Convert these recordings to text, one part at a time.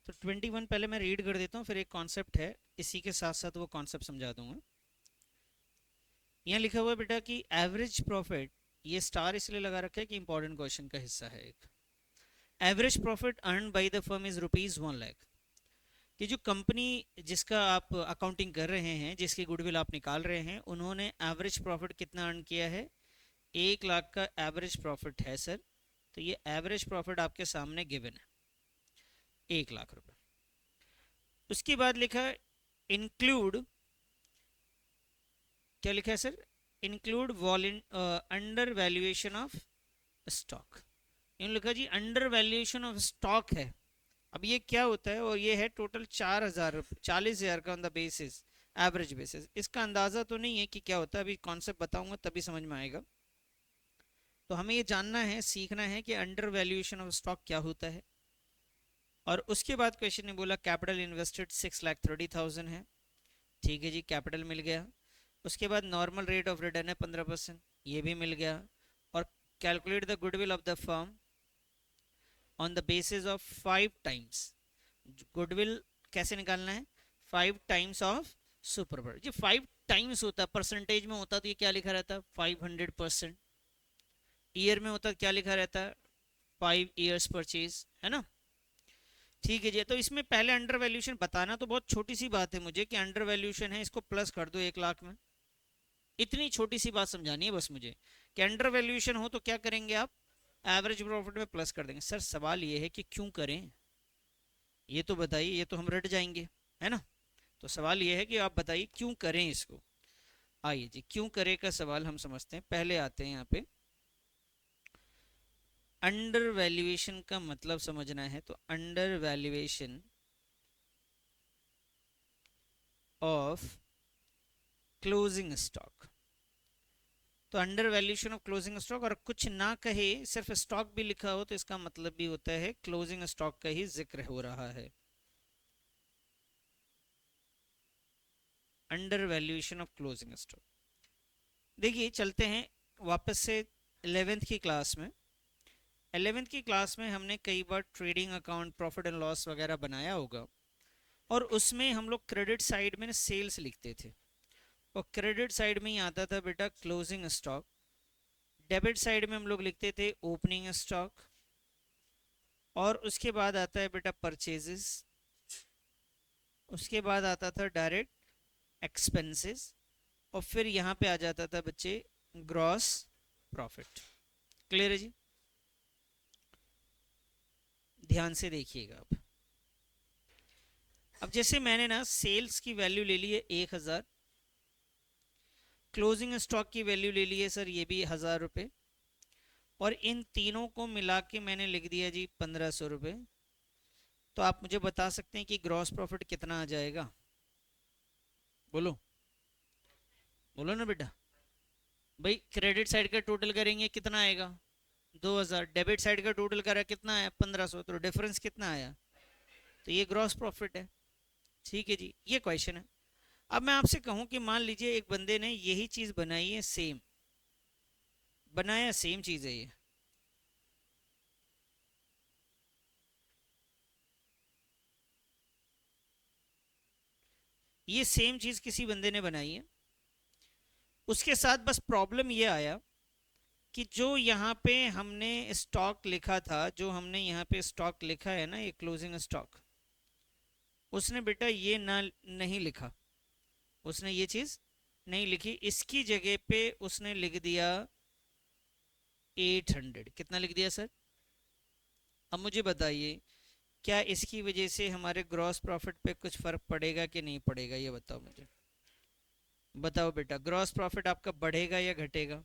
तो 21 पहले मैं रीड कर देता हूँ, फिर एक कॉन्सेप्ट है, इसी के साथ साथ वो कॉन्सेप्ट समझा दूंगा। यहाँ लिखा हुआ है बेटा कि एवरेज प्रॉफिट, ये स्टार इसलिए लगा रखा है कि इंपॉर्टेंट क्वेश्चन का हिस्सा है एक। Average profit earn by the firm is ₹1 lakh. कि जो कंपनी जिसका आप अकाउंटिंग कर रहे हैं, जिसकी गुडविल आप निकाल रहे हैं, उन्होंने एवरेज प्रॉफिट कितना अर्न किया है? 1 लाख का एवरेज प्रॉफिट है सर। तो ये एवरेज प्रॉफिट आपके सामने गिवन है, 1 लाख रुपए। उसके बाद लिखा है इंक्लूड, क्या लिखा है sir? Include undervaluation of stock. इन लिखा जी अंडर वैल्यूएशन ऑफ स्टॉक है। अब ये क्या होता है? और ये है टोटल 4,000, 40,000 का on the basis, average basis. इसका अंदाजा तो नहीं है कि क्या होता है, अभी कॉन्सेप्ट बताऊंगा तभी समझ में आएगा। तो हमें ये जानना है, सीखना है कि अंडर वैल्यूएशन ऑफ स्टॉक क्या होता है। और उसके बाद क्वेश्चन ने बोला कैपिटल इन्वेस्टेड 6,30,000 है। ठीक है जी, कैपिटल मिल गया। उसके बाद नॉर्मल रेट ऑफ रिटर्न है 15%, ये भी मिल गया। और calculate the goodwill of the firm on the basis of 5 times. Goodwill कैसे निकालना है? 5 टाइम्स ऑफ सुपर प्रोडक्ट। जी 5 टाइम्स होता है, परसेंटेज में होता तो ये क्या लिखा रहता? 500%। ईयर में होता क्या लिखा रहता? 5 years परचेज, है ना? ठीक है जी। तो इसमें पहले अंडर वैल्यूशन बताना तो बहुत छोटी सी बात है मुझे, कि अंडर वैल्यूशन है, इसको प्लस कर दो 1 लाख में। इतनी छोटी सी बात समझानी है बस मुझे, कि अंडर वैल्यूशन हो तो क्या करेंगे आप? एवरेज प्रॉफिट में प्लस कर देंगे। सर सवाल ये है कि क्यों करें, ये तो बताइए, ये तो हम रट जाएंगे, है ना? तो सवाल ये है कि आप बताइए क्यों करें इसको। आइए जी, क्यों करें का सवाल हम समझते हैं। पहले आते हैं यहाँ पे, अंडर वैल्यूएशन का मतलब समझना है। तो undervaluation of closing stock. तो undervaluation of closing stock, और कुछ ना कहे, सिर्फ स्टॉक भी लिखा हो, तो इसका मतलब भी होता है क्लोजिंग स्टॉक का ही जिक्र हो रहा है। Under valuation of closing stock. देखिए चलते हैं वापस से 11th की क्लास में। 11th की क्लास में हमने कई बार trading account, profit and loss वगैरह बनाया होगा, और उसमें हम लोग क्रेडिट साइड में सेल्स लिखते थे, और क्रेडिट साइड में ही आता था बेटा क्लोजिंग स्टॉक। डेबिट साइड में हम लोग लिखते थे ओपनिंग स्टॉक, और उसके बाद आता है बेटा परचेजेस। उसके बाद आता था डायरेक्ट एक्सपेंसेस, और फिर यहाँ पे आ जाता था बच्चे ग्रॉस प्रॉफिट। क्लियर है जी? ध्यान से देखिएगा अब जैसे मैंने ना सेल्स की वैल्यू ले ली है 1,000, क्लोजिंग स्टॉक की वैल्यू ले ली है सर ये भी 1,000 रुपये, और इन तीनों को मिला के मैंने लिख दिया जी 1,500 रुपये। तो आप मुझे बता सकते हैं कि ग्रॉस प्रॉफिट कितना आ जाएगा? बोलो, बोलो ना बेटा। भाई क्रेडिट साइड का टोटल करेंगे कितना आएगा? 2,000। डेबिट साइड का टोटल करा कितना आया? 1,500। तो डिफरेंस कितना आया? तो ये ग्रॉस प्रॉफिट है। ठीक है जी, ये क्वेश्चन है। अब मैं आपसे कहूं कि मान लीजिए एक बंदे ने यही चीज बनाई है, सेम बनाया, सेम चीज है ये सेम चीज किसी बंदे ने बनाई है। उसके साथ बस प्रॉब्लम ये आया कि जो यहाँ पे हमने स्टॉक लिखा था, जो हमने यहाँ पे स्टॉक लिखा है ना, ये क्लोजिंग स्टॉक, उसने बेटा ये ना नहीं लिखा, उसने ये चीज नहीं लिखी। इसकी जगह पे उसने लिख दिया 800। कितना लिख दिया सर? अब मुझे बताइए, क्या इसकी वजह से हमारे ग्रॉस प्रॉफिट पे कुछ फर्क पड़ेगा कि नहीं पड़ेगा? ये बताओ मुझे, बताओ बेटा, ग्रॉस प्रॉफिट आपका बढ़ेगा या घटेगा?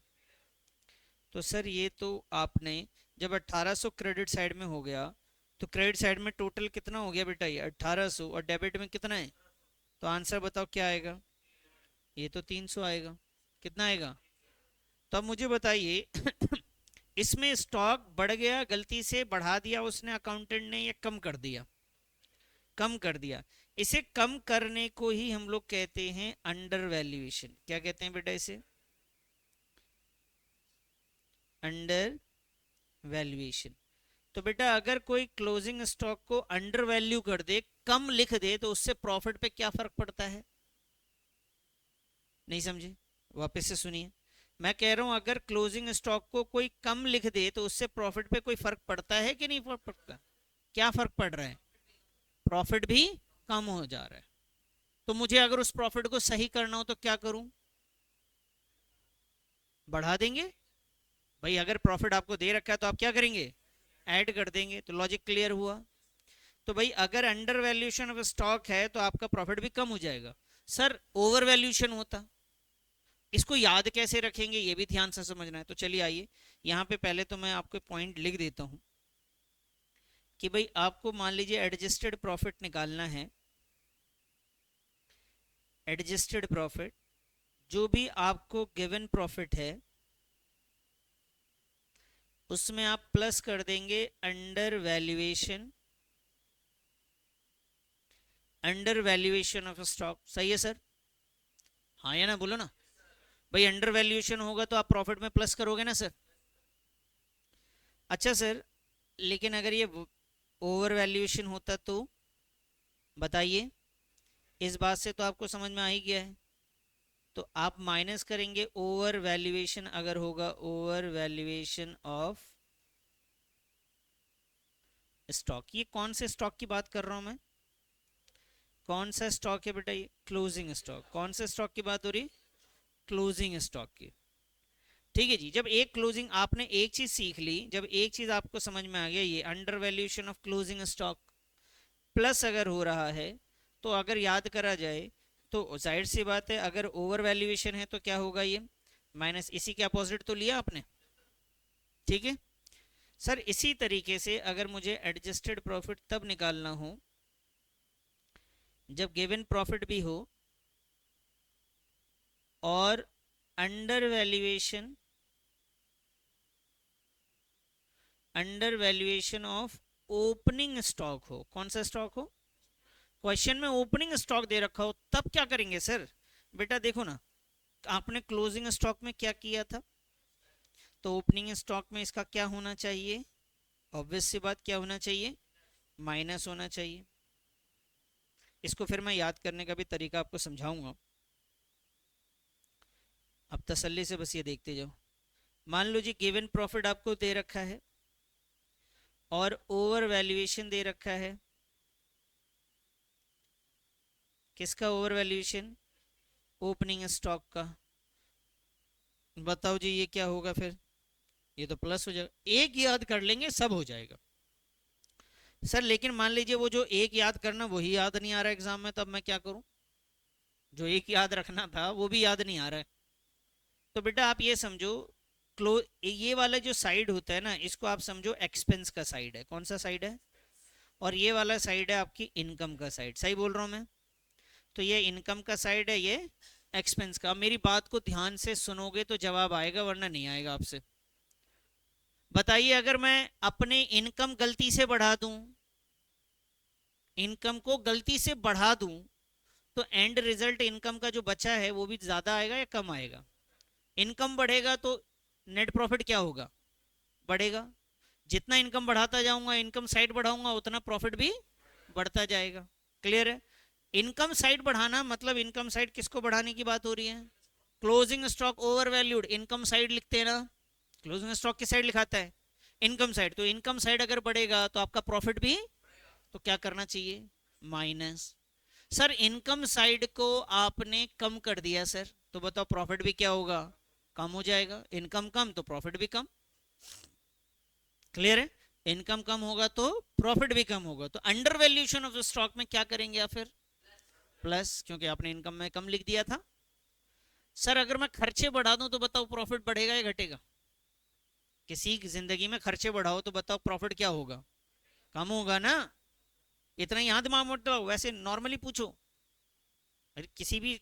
तो सर ये तो आपने, जब 1,800 क्रेडिट साइड में हो गया, तो क्रेडिट साइड में टोटल कितना हो गया बेटा? ये 1,800, और डेबिट में कितना है? तो आंसर बताओ क्या आएगा? ये तो 300 आएगा। कितना आएगा? तो अब मुझे बताइए इसमें स्टॉक बढ़ गया, गलती से बढ़ा दिया उसने अकाउंटेंट ने, या कम कर दिया? कम कर दिया। इसे कम करने को ही हम लोग कहते हैं अंडर वैल्यूएशन। क्या कहते हैं बेटा इसे? Under valuation. तो बेटा अगर कोई क्लोजिंग स्टॉक को अंडर वैल्यू कर दे, कम लिख दे, तो उससे प्रॉफिट पे क्या फर्क पड़ता है? नहीं समझे? वापस से सुनिए। मैं कह रहा हूं अगर क्लोजिंग स्टॉक को कोई कम लिख दे तो उससे प्रॉफिट पे कोई फर्क पड़ता है कि नहीं पड़ता? क्या फर्क पड़ रहा है? प्रॉफिट भी कम हो जा रहा है। तो मुझे अगर उस प्रॉफिट को सही करना हो तो क्या करूं? बढ़ा देंगे। भाई अगर प्रॉफिट आपको दे रखा है तो आप क्या करेंगे? ऐड कर देंगे। तो लॉजिक क्लियर हुआ। तो भाई अगर अंडर वैल्यूएशन ऑफ स्टॉक है तो आपका प्रॉफिट भी कम हो जाएगा। सर ओवर वैल्यूएशन होता, इसको याद कैसे रखेंगे ये भी ध्यान से समझना है। तो चलिए आइए, यहाँ पे पहले तो मैं आपको पॉइंट लिख देता हूं कि भाई आपको मान लीजिए एडजस्टेड प्रॉफिट निकालना है। एडजस्टेड प्रॉफिट, जो भी आपको गिवन प्रॉफिट है उसमें आप प्लस कर देंगे under valuation, under valuation of stock. सही है सर? हाँ या ना, बोलो ना। भाई अंडर वैल्यूएशन होगा तो आप प्रॉफिट में प्लस करोगे ना सर? अच्छा सर, लेकिन अगर ये ओवर वैल्यूएशन होता तो बताइए। इस बात से तो आपको समझ में आ ही गया है। तो आप माइनस करेंगे ओवर वैल्यूएशन, अगर होगा ओवर वैल्यूएशन ऑफ स्टॉक। ये कौन से स्टॉक की बात कर रहा हूं मैं? कौन सा स्टॉक है बेटा? ये क्लोजिंग स्टॉक। कौन से स्टॉक की बात हो रही? क्लोजिंग स्टॉक की। ठीक है जी। जब एक क्लोजिंग, आपने एक चीज सीख ली, जब एक चीज आपको समझ में आ गया, ये under valuation of closing stock plus अगर हो रहा है तो अगर याद करा जाए तो जाहिर सी बात है अगर ओवर वैल्यूएशन है तो क्या होगा? ये माइनस, इसी के अपोजिट तो लिया आपने। ठीक है सर। इसी तरीके से अगर मुझे एडजस्टेड प्रॉफिट तब निकालना हो जब गिवन प्रॉफिट भी हो और under valuation, under valuation of opening stock हो। कौन सा स्टॉक हो? क्वेश्चन में ओपनिंग स्टॉक दे रखा हो, तब क्या करेंगे सर? बेटा देखो ना, आपने क्लोजिंग स्टॉक में क्या किया था? तो ओपनिंग स्टॉक में इसका क्या होना चाहिए? ऑब्वियस सी बात, क्या होना चाहिए? माइनस होना चाहिए। इसको फिर मैं याद करने का भी तरीका आपको समझाऊंगा, अब तसल्ली से बस ये देखते जाओ। मान लो जी गिवन प्रॉफिट आपको दे रखा है और ओवर वैल्यूएशन दे रखा है। किसका ओवर वैल्यूएशन? ओपनिंग स्टॉक का। बताओ जी ये क्या होगा फिर? ये तो प्लस हो जाएगा। एक याद कर लेंगे सब हो जाएगा। सर लेकिन मान लीजिए वो जो एक याद करना वही याद नहीं आ रहा एग्जाम में, तब मैं क्या करूं? जो एक याद रखना था वो भी याद नहीं आ रहा है। तो बेटा आप ये समझो, क्लो ये वाला जो साइड होता है ना, इसको आप समझो एक्सपेंस का साइड है। कौन सा साइड है? और ये वाला साइड है आपकी इनकम का साइड। सही बोल रहा हूं मैं? तो ये इनकम का साइड है, ये एक्सपेंस का। मेरी बात को ध्यान से सुनोगे तो जवाब आएगा, वरना नहीं आएगा आपसे। बताइए अगर मैं अपने इनकम गलती से बढ़ा दूं, इनकम को गलती से बढ़ा दूं, तो एंड रिजल्ट इनकम का जो बचा है वो भी ज्यादा आएगा या कम आएगा? इनकम बढ़ेगा तो नेट प्रॉफिट क्या होगा? बढ़ेगा। जितना इनकम बढ़ाता जाऊंगा, इनकम साइड बढ़ाऊंगा, उतना प्रॉफिट भी बढ़ता जाएगा। क्लियर है? इनकम साइड बढ़ाना मतलब इनकम साइड किसको बढ़ाने की बात हो रही है? Closing stock over valued, income side लिखते हैं ना। क्लोजिंग स्टॉक की साइड लिखाता है इनकम साइड। तो इनकम साइड अगर बढ़ेगा तो आपका प्रॉफिट भी, तो क्या करना चाहिए? माइनस। सर इनकम साइड को आपने कम कर दिया सर, तो बताओ प्रॉफिट भी क्या होगा? कम हो जाएगा। इनकम कम तो प्रॉफिट भी कम। क्लियर है? इनकम कम होगा तो प्रॉफिट भी कम होगा। तो अंडर वैल्यूएशन ऑफ स्टॉक में क्या करेंगे आप फिर? प्लस, क्योंकि आपने इनकम में कम लिख दिया था। सर अगर मैं खर्चे बढ़ा दूं तो बताओ प्रॉफिट बढ़ेगा या घटेगा? किसी की जिंदगी में खर्चे बढ़ाओ तो बताओ प्रॉफिट क्या होगा? कम होगा ना। इतना यहाँ दिमाग मत लगाओ, वैसे नॉर्मली पूछो। अरे किसी भी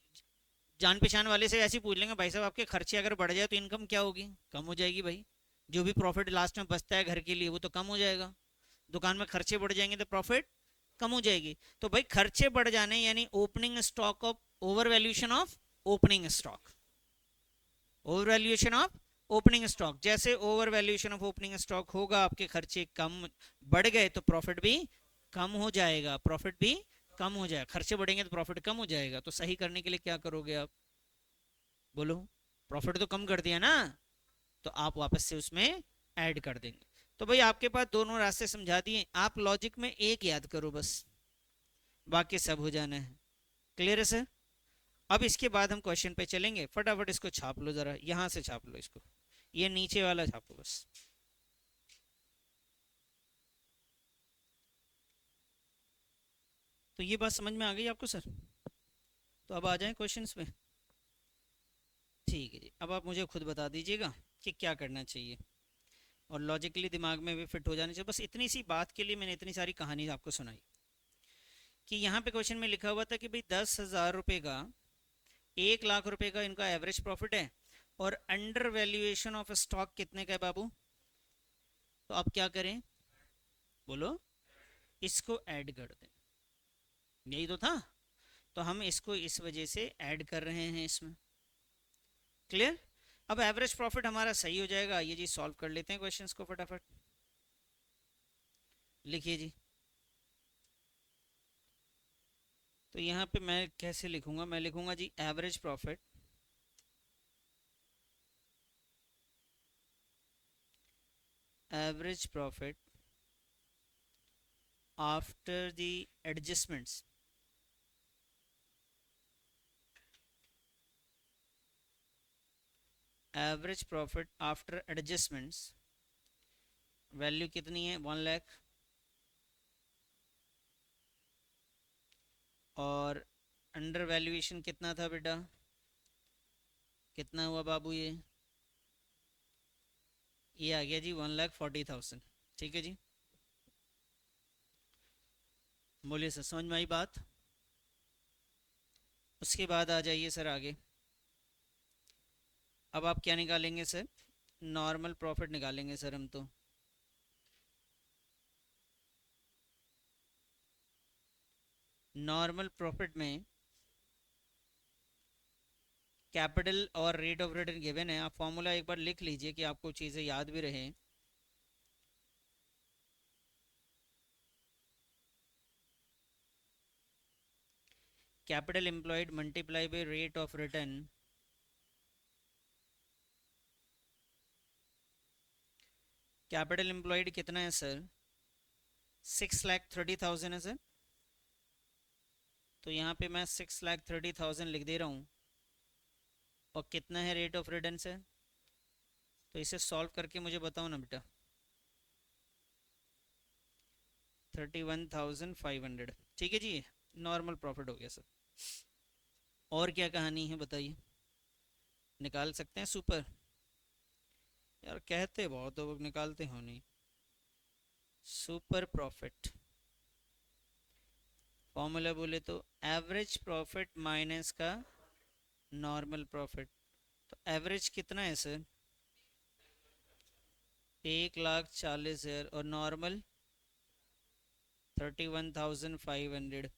जान पहचान वाले से ऐसे पूछ लेंगे, भाई साहब आपके खर्चे अगर बढ़ जाए तो इनकम क्या होगी? कम हो जाएगी भाई। जो भी प्रॉफिट लास्ट में बचता है घर के लिए वो तो कम हो जाएगा। दुकान में खर्चे बढ़ जाएंगे तो प्रॉफिट कम हो जाएगी। तो भाई खर्चे बढ़ जाने यानी opening stock of, overvaluation of opening stock, overvaluation of opening stock, जैसे overvaluation of opening stock होगा, आपके खर्चे कम बढ़ गए तो प्रॉफिट भी कम हो जाएगा, प्रॉफिट भी कम हो जाएगा, खर्चे बढ़ेंगे तो प्रॉफिट कम हो जाएगा। तो सही करने के लिए क्या करोगे आप, बोलो, प्रॉफिट तो कम कर दिया ना, तो आप वापस से उसमें ऐड कर देंगे। तो भाई आपके पास दोनों रास्ते समझा दिए, आप लॉजिक में एक याद करो बस, बाकी सब हो जाना है। क्लियर है सर? अब इसके बाद हम क्वेश्चन पे चलेंगे, फटाफट इसको छाप लो, जरा यहां से छाप लो इसको, ये नीचे वाला छापो बस। तो ये बात समझ में आ गई आपको सर? तो अब आ जाएं क्वेश्चंस पे। ठीक है जी, अब आप मुझे खुद बता दीजिएगा कि क्या करना चाहिए, और लॉजिकली दिमाग में भी फिट हो जाने चाहिए। बस इतनी सी बात के लिए मैंने इतनी सारी कहानी आपको सुनाई, कि यहाँ पे क्वेश्चन में लिखा हुआ था कि भाई 10,000 रुपये का, 1 लाख रुपए का इनका एवरेज प्रॉफिट है, और अंडर वैल्यूएशन ऑफ स्टॉक कितने का है बाबू? तो आप क्या करें, बोलो, इसको ऐड कर दें, यही तो था। तो हम इसको इस वजह से ऐड कर रहे हैं इसमें। क्लियर? अब एवरेज प्रॉफिट हमारा सही हो जाएगा। ये जी सॉल्व कर लेते हैं क्वेश्चंस को फटाफट, लिखिए जी। तो यहाँ पे मैं कैसे लिखूंगा, मैं लिखूंगा जी average profit, average profit after the adjustments, average profit after adjustments, value कितनी है, 1 लाख, और अंडर वैल्यूएशन कितना था बेटा, कितना हुआ बाबू, ये आ गया जी 1,40,000। ठीक है जी, बोलिए सर, समझ में आई बात? उसके बाद आ जाइए सर आगे। अब आप क्या निकालेंगे सर, नॉर्मल प्रॉफिट निकालेंगे सर हम तो। नॉर्मल प्रॉफिट में कैपिटल और रेट ऑफ रिटर्न गिवन है, आप फॉर्मूला एक बार लिख लीजिए कि आपको चीज़ें याद भी रहे। Capital employed multiply by rate of return, capital employed कितना है सर, 6,30,000 है सर। तो यहाँ पे मैं 6,30,000 लिख दे रहा हूँ, और कितना है रेट ऑफ रिटर्न से, तो इसे सॉल्व करके मुझे बताओ ना बेटा। 31,500, ठीक है जी, नॉर्मल प्रॉफिट हो गया सर। और क्या कहानी है बताइए, निकाल सकते हैं सुपर? यार कहते बहुत हो, निकालते हो नहीं। सुपर प्रॉफिट फॉर्मूला बोले तो एवरेज प्रॉफिट माइनस का नॉर्मल प्रॉफिट। तो एवरेज कितना है सर, 1,40,000, और नॉर्मल 31,500।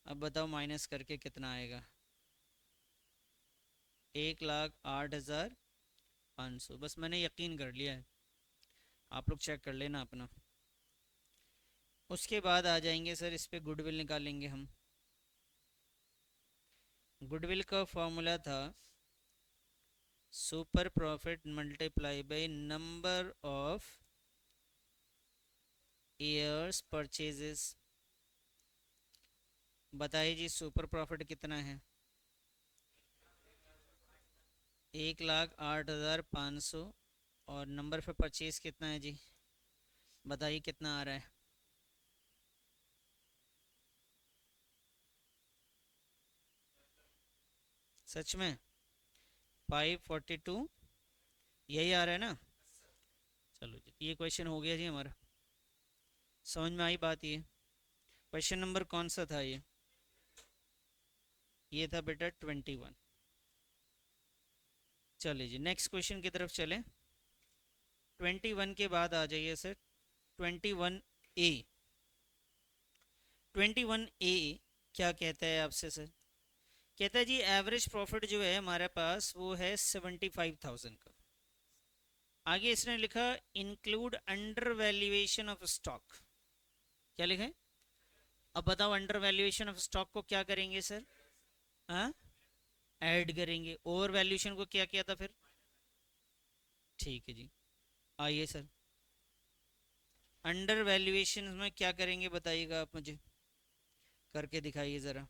अब बताओ माइनस करके कितना आएगा, 1,08,500। बस मैंने यकीन कर लिया है, आप लोग चेक कर लेना अपना। उसके बाद आ जाएंगे सर इस पे, गुडविल निकालेंगे हम। गुडविल का फॉर्मूला था super profit multiply by number of years purchases. बताइए जी सुपर प्रॉफिट कितना है, 1,08,500, और नंबर पे परचेज कितना है जी, बताइए कितना आ रहा है। सच में 542 यही आ रहा है ना? चलो जी, ये क्वेश्चन हो गया जी हमारा, समझ में आई बात? ये क्वेश्चन नंबर कौन सा था ये था बेटा 21। चलिए जी नेक्स्ट क्वेश्चन की तरफ चलें। 21 के बाद आ जाइए सर 21A। 21A क्या कहता है आपसे सर, कहता है जी एवरेज प्रॉफिट जो है हमारे पास वो है 75,000 का। आगे इसने लिखा include undervaluation of stock. क्या लिखा है? अब बताओ अंडर वैल्यूएशन ऑफ स्टॉक को क्या करेंगे सर? हाँ, ऐड करेंगे। ओवर वैल्यूएशन को क्या किया था फिर? ठीक है जी। आइए सर, अंडर वैल्यूएशन में क्या करेंगे बताइएगा आप मुझे, करके दिखाइए ज़रा।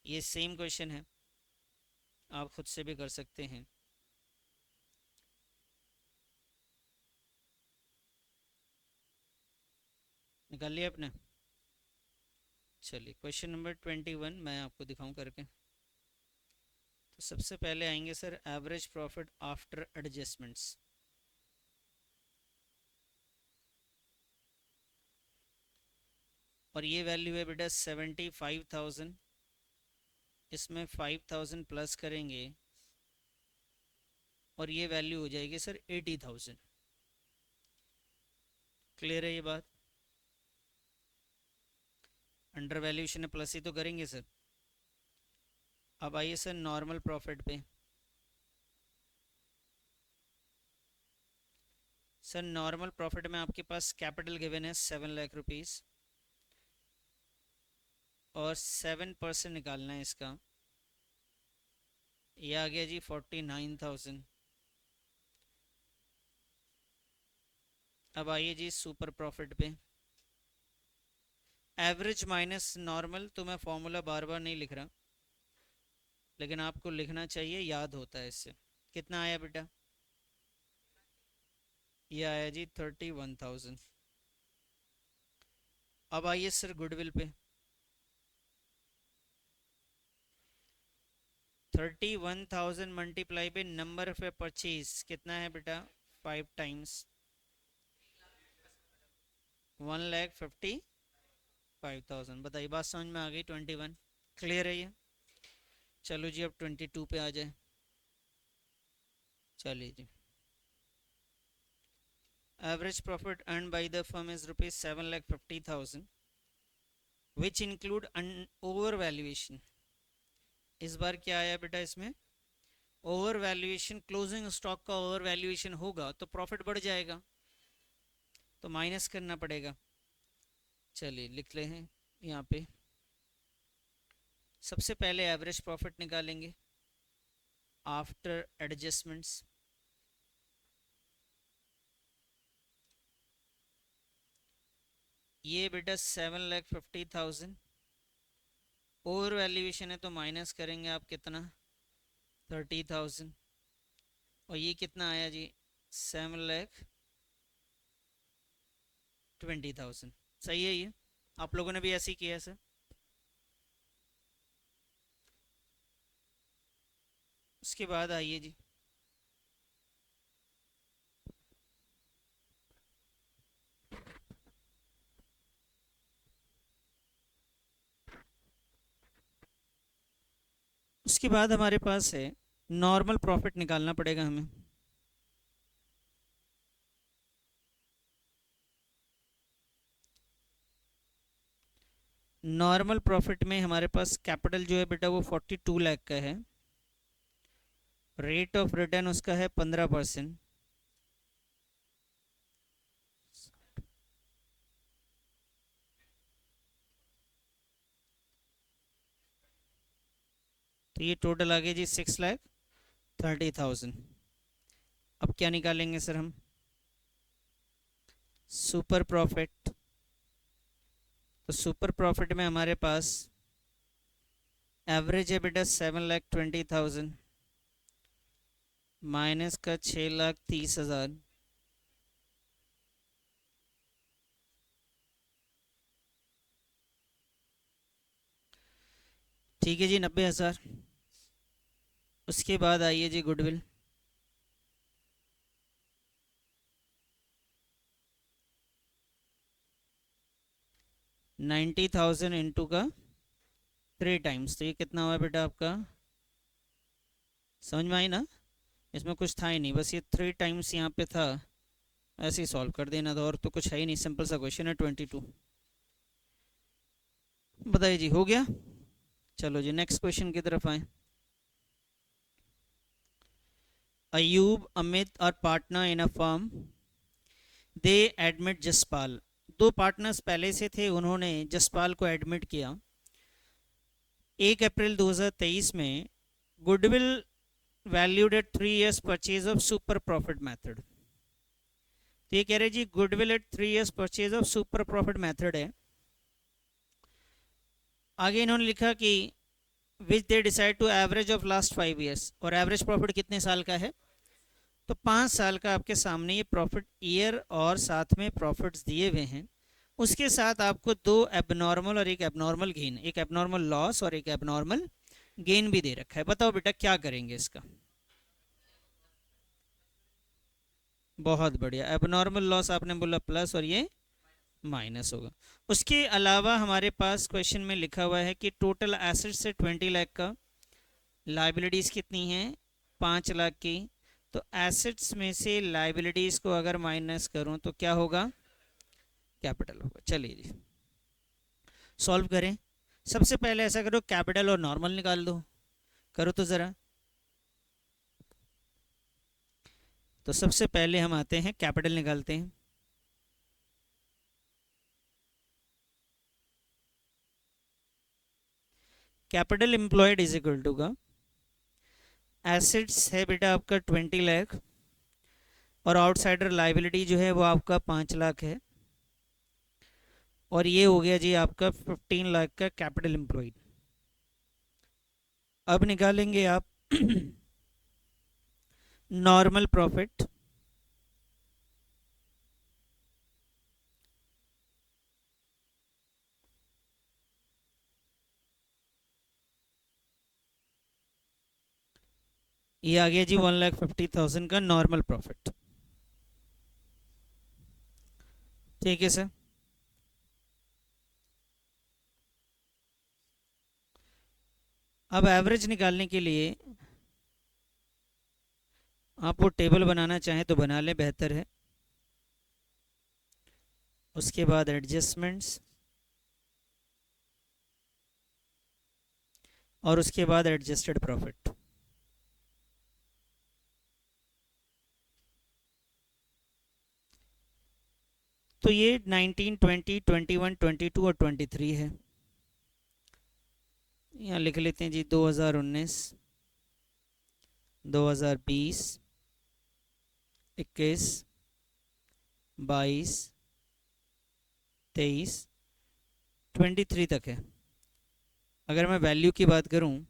ये सेम क्वेश्चन है, आप खुद से भी कर सकते हैं। निकाल लिया आपने? चलिए क्वेश्चन नंबर 21 मैं आपको दिखाऊं करके। तो सबसे पहले आएंगे sir average profit after adjustments. और ये वैल्यू है बेटा 75,000। इसमें 5,000 प्लस करेंगे और ये वैल्यू हो जाएगी सर 80,000। क्लियर है ये बात? अंडर वैल्यूएशन है प्लस ही तो करेंगे सर। अब आइए सर नॉर्मल प्रॉफिट पे। सर नॉर्मल प्रॉफिट में आपके पास कैपिटल गिवन है 7 लाख रुपीज़ और 7% निकालना है इसका। ये आ गया जी 49,000। अब आइए जी सुपर प्रॉफिट पे। एवरेज माइनस नॉर्मल, तो मैं फॉर्मूला बार बार नहीं लिख रहा, लेकिन आपको लिखना चाहिए, याद होता है इससे। कितना आया बेटा? ये आया जी 31,000। अब आइए सर गुडविल पे। 31,000 मल्टीप्लाई पे नंबर ऑफ परचेज कितना है बेटा? 5 टाइम्स 1,55,000। बताइए बात समझ में आ गई? 21 क्लियर है ये? चलो जी अब 22 पे आ जाए। चलिए जी, average profit earn by the firm is ₹7,50,000 which include overvaluation. इस बार क्या आया बेटा इसमें? Overvaluation. क्लोजिंग स्टॉक का ओवर वैल्यूएशन होगा तो प्रॉफिट बढ़ जाएगा, तो माइनस करना पड़ेगा। चलिए लिख ले हैं यहाँ पे। सबसे पहले एवरेज प्रॉफिट निकालेंगे आफ्टर एडजस्टमेंट्स। ये बेटा 7,50,000 ओवर वैल्यूएशन है तो माइनस करेंगे आप कितना? 30,000। और ये कितना आया जी? 7,20,000। सही है ये? आप लोगों ने भी ऐसे ही किया सर? उसके बाद आइए जी, उसके बाद हमारे पास है नॉर्मल प्रॉफिट निकालना पड़ेगा हमें। नॉर्मल प्रॉफिट में हमारे पास कैपिटल जो है बेटा वो 42 लाख का है। रेट ऑफ रिटर्न उसका है 15%। तो ये टोटल आ गया जी 6,30,000। अब क्या निकालेंगे सर हम? Super profit. तो सुपर प्रॉफिट में हमारे पास एवरेज है बेटा 7,20,000 माइनस का 6,30,000। ठीक है जी 90,000। उसके बाद आइए जी गुडविल। 90,000 इंटू का 3 टाइम्स, तो ये कितना हुआ बेटा आपका? समझ में आई ना? इसमें कुछ था ही नहीं, बस ये 3 टाइम्स यहाँ पे था, ऐसे ही सॉल्व कर देना था, और तो कुछ है ही नहीं, सिंपल सा क्वेश्चन है 22। बताइए जी हो गया? चलो जी नेक्स्ट क्वेश्चन की तरफ आए। अयूब अमित और partner in a firm, they admit Jaspal. दो पार्टनर्स पहले से थे, उन्होंने जसपाल को एडमिट किया 1 अप्रैल 2023 में। Goodwill valued at 3 years purchase of super profit method. तो ये कह रहे जी goodwill at 3 years purchase of super profit method है। आगे इन्होंने लिखा कि which they decide to average of last 5 years, और एवरेज प्रॉफिट कितने साल का है, तो 5 साल का आपके सामने ये प्रॉफिट ईयर और साथ में प्रॉफिट्स दिए हुए हैं। उसके साथ आपको दो एबनॉर्मल और एक एबनॉर्मल गेन, एक एबनॉर्मल लॉस और एक एबनॉर्मल गेन भी दे रखा है। बताओ बेटा क्या करेंगे इसका। बहुत बढ़िया, एबनॉर्मल लॉस आपने बोला प्लस और ये माइनस होगा। उसके अलावा हमारे पास क्वेश्चन में लिखा हुआ है कि टोटल एसेट्स से 20 लाख का, लाइबिलिटीज़ कितनी हैं 5 लाख की। तो एसेट्स में से लाइबिलिटीज़ को अगर माइनस करूं तो क्या होगा, कैपिटल होगा। चलिए जी सॉल्व करें। सबसे पहले ऐसा करो, कैपिटल और नॉर्मल निकाल दो, करो तो ज़रा। तो सबसे पहले हम आते हैं कैपिटल निकालते हैं। Capital employed is equal to का एसेट्स है बेटा आपका 20 लाख, और आउटसाइडर लाइबिलिटी जो है वो आपका 5 लाख है, और ये हो गया जी आपका 15 लाख का कैपिटल एम्प्लॉयड। अब निकालेंगे आप नॉर्मल प्रॉफिट। ये आ गया जी 1,50,000 का नॉर्मल प्रॉफिट। ठीक है सर। अब एवरेज निकालने के लिए आप वो टेबल बनाना चाहें तो बना लें, बेहतर है। उसके बाद एडजस्टमेंट्स, और उसके बाद एडजस्टेड प्रॉफिट। तो ये 19, 20, 21, 22 और 23 है। यहाँ लिख लेते हैं जी 2019, 2020, 21, 22, 23, 23 तक है। अगर मैं वैल्यू की बात करूं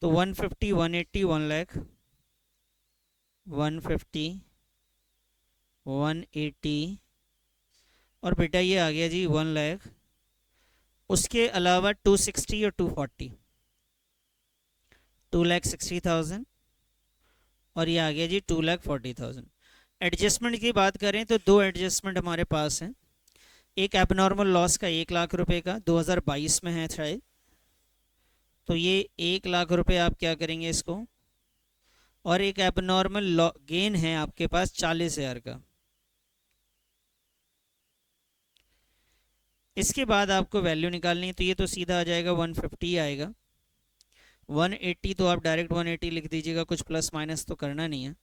तो 150, 180, 1 लाख, 150, 180, और बेटा ये आ गया जी 1 लाख। उसके अलावा 260 और 240, 2,60,000, और ये आ गया जी 2,40,000। एडजस्टमेंट की बात करें तो दो एडजस्टमेंट हमारे पास हैं। एक एबनॉर्मल लॉस का 1 लाख रुपए का 2022 में है शायद, तो ये 1 लाख रुपए आप क्या करेंगे इसको, और एक एबनॉर्मल गेन है आपके पास 40,000 का। इसके बाद आपको वैल्यू निकालनी है, तो ये तो सीधा आ जाएगा 150 आएगा। 180 तो आप डायरेक्ट 180 लिख दीजिएगा, कुछ प्लस माइनस तो करना नहीं है।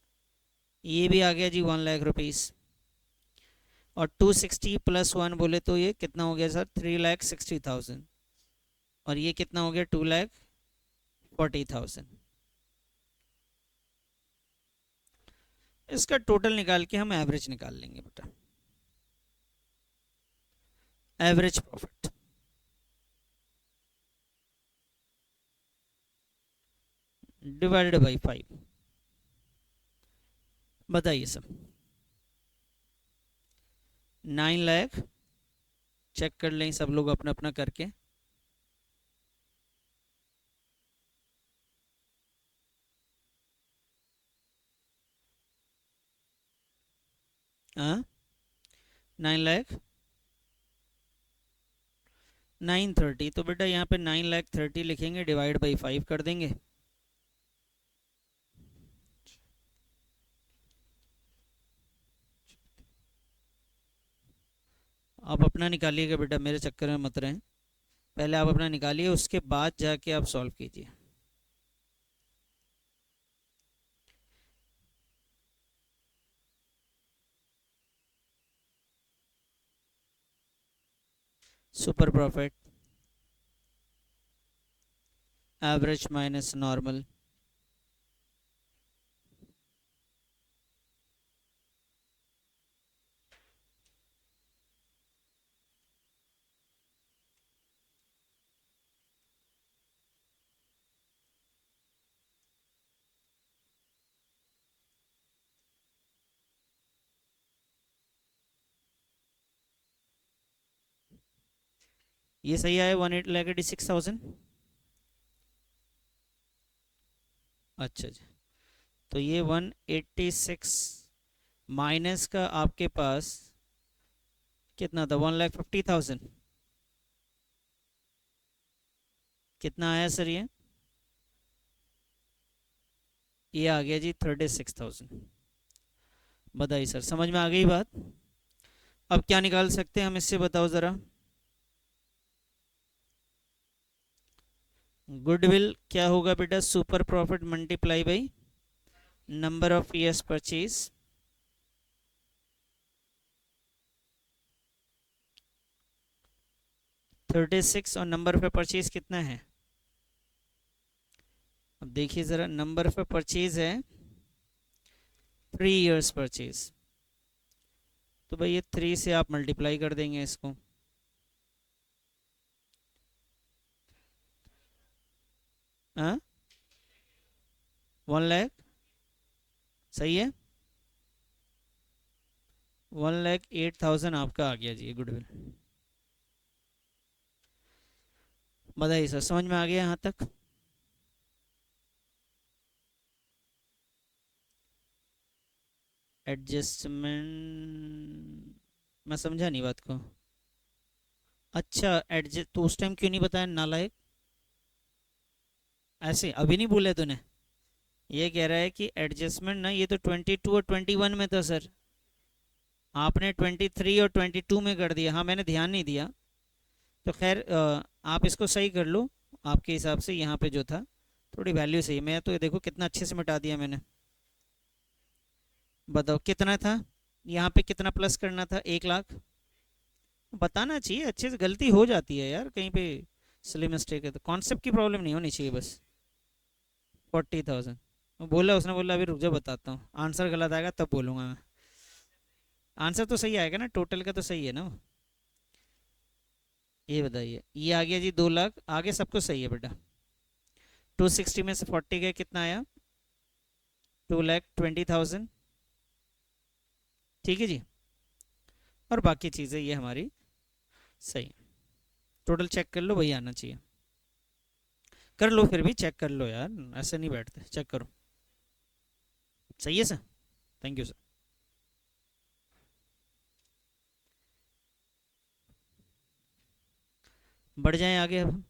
ये भी आ गया जी 1 लाख रुपीज़, और 260 प्लस 1 बोले तो ये कितना हो गया सर, 3,60,000, और ये कितना हो गया 2,40,000। इसका टोटल निकाल के हम एवरेज निकाल लेंगे बेटा। एवरेज प्रॉफिट डिवाइडेड बाई 5, बताइए सब। 9 लाख, चेक कर लें सब लोग अपना अपना करके। हाँ 9 लाख 930, तो बेटा यहाँ पे 9,30,000 लिखेंगे, डिवाइड बाई 5 कर देंगे। आप अपना निकालिएगा बेटा, मेरे चक्कर में मत रहें। पहले आप अपना निकालिए, उसके बाद जाके आप सॉल्व कीजिए। Super profit, average minus normal, ये सही आया 1,86,000। अच्छा जी, तो ये 186 माइनस का आपके पास कितना था, 1,50,000। कितना आया सर ये आ गया जी 36,000। बताइए सर, समझ में आ गई बात? अब क्या निकाल सकते हैं हम इससे, बताओ ज़रा। गुडविल क्या होगा बेटा, super profit multiply by number of years purchase. 36 और नंबर ऑफ परचेज कितना है? अब देखिए ज़रा, नंबर ऑफ परचेज है 3 ईयर्स परचेज, तो भाई ये 3 से आप मल्टीप्लाई कर देंगे इसको। हाँ, 1 लाख, सही है। 1,08,000 आपका आ गया जी गुडविल। बताइए सर, समझ में आ गया यहाँ तक? एडजस्टमेंट, मैं समझा नहीं बात को। अच्छा, एडजस्ट तो उस टाइम क्यों नहीं बताया नालायक? ऐसे अभी नहीं बोले तूने? ये कह रहा है कि एडजस्टमेंट ना, ये तो 22 और 21 में था सर, आपने 23 और 22 में कर दिया। हाँ, मैंने ध्यान नहीं दिया। तो खैर आप इसको सही कर लो, आपके हिसाब से यहाँ पे जो था थोड़ी वैल्यू सही। मैं तो देखो कितना अच्छे से मिटा दिया मैंने। बताओ कितना था, यहाँ पे कितना प्लस करना था, 1 लाख। बताना चाहिए अच्छे से, गलती हो जाती है यार कहीं पे, सिली मिस्टेक है तो कॉन्सेप्ट की प्रॉब्लम नहीं होनी चाहिए बस। 40,000 बोला उसने, बोला अभी रुक जा बताता हूँ, आंसर गलत आएगा तब बोलूँगा मैं। आंसर तो सही आएगा ना, टोटल का तो सही है ना वो। ये बताइए, ये आ गया जी 2 लाख, आगे सब कुछ सही है बेटा। 260 में से 40 गए, कितना आया? 2,20,000। ठीक है जी, और बाकी चीज़ें ये हमारी सही। टोटल चेक कर लो, वही आना चाहिए। कर लो, फिर भी चेक कर लो यार, ऐसे नहीं बैठते, चेक करो। सही है सर, थैंक यू सर। बढ़ जाएं आगे अब।